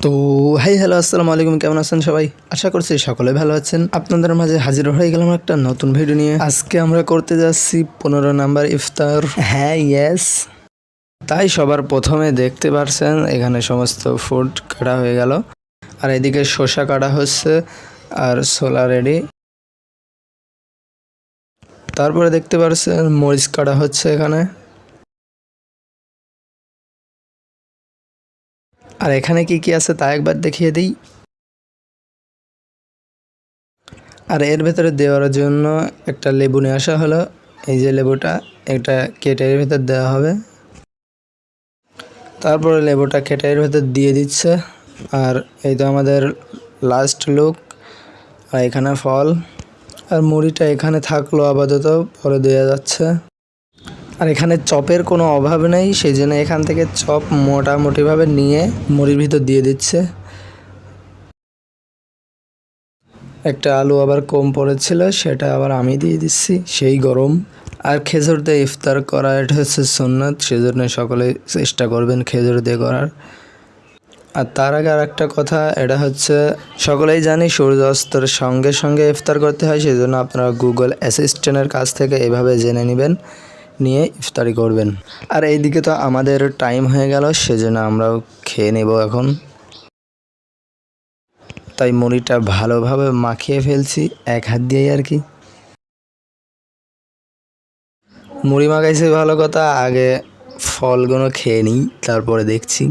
তো hi hello আসসালামু আলাইকুম, কেমন আছেন সবাই? আশা করছি সকলে ভালো আছেন। আপনাদের মাঝে হাজির হয়ে গেলাম একটা নতুন ভিডিও নিয়ে। আজকে আমরা করতে যাচ্ছি 15 নাম্বার ইফতার। হ্যাঁ, ইয়েস। তাই সবার প্রথমে দেখতে পারছেন এখানে সমস্ত ফুড কাটা হয়ে গেল, আর এদিকে শসা কাটা হচ্ছে আর ছোলা রেডি। তারপরে দেখতে পারছেন মরিচ কাটা হচ্ছে এখানে। আর এখানে কি কি আছে তা একবার দেখিয়ে দিই। আর এর ভেতরে দেওয়ার জন্য একটা লেবু নিয়ে আসা হলো। এই যে লেবুটা, এটা কেটে এর ভেতর দেওয়া হবে। তারপরে লেবুটা কেটে এর ভেতর দিয়ে দিচ্ছে। আর এই তো আমাদের লাস্ট লুক। আর এখানে ফল আর মুড়িটা এখানে থাকলো আপাতত, পরে দেওয়া যাচ্ছে। আর এখানে চপের কোনো অভাব নেই, সেই জন্য এখান থেকে চপ মোটামুটিভাবে নিয়ে মুড়ির ভিতর দিয়ে দিচ্ছে। একটা আলু আবার কম পড়েছিল, সেটা আবার আমি দিয়ে দিচ্ছি, সেই গরম। আর খেজুর দিয়ে ইফতার করা এটা হচ্ছে সুন্নাত, সেজন্য সকলে চেষ্টা করবেন খেজুর দিয়ে করার। আর তার আগে আর একটা কথা, এটা হচ্ছে সকলেই জানি সূর্য অস্তের সঙ্গে সঙ্গে ইফতার করতে হয়, সেই জন্য আপনারা গুগল অ্যাসিস্ট্যান্টের কাছ থেকে এভাবে জেনে নেবেন, নিয়ে ইফতারি করবেন। আর এইদিকে তো আমাদের টাইম হয়ে গেল, সেজন্য আমরাও খেয়ে নেব এখন। তাই মুড়িটা ভালোভাবে মাখিয়ে ফেলছি এক হাত দিয়েই আর কি। মুড়ি মাখাইছি ভালো কথা, আগে ফলগুলো খেয়ে নিই, তারপরে দেখছি।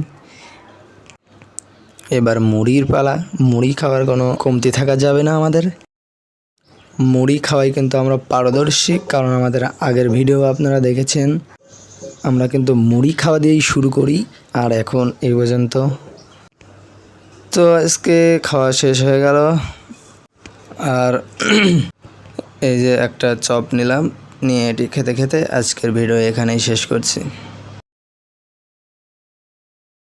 এবার মুড়ির পালা। মুড়ি খাওয়ার কোনো কমতি থাকা যাবে না আমাদের। মুড়ি খাওয়াই কিন্তু আমরা পারদর্শী, কারণ আমাদের আগের ভিডিও আপনারা দেখেছেন। আমরা কিন্তু মুড়ি খাওয়া দিয়েই শুরু করি, আর এখন এই পর্যন্ত। তো আজকে খাওয়া শেষ হয়ে গেল। আর এই যে একটা চপ নিলাম, নিয়ে এটি খেতে খেতে আজকের ভিডিও এখানেই শেষ করছি।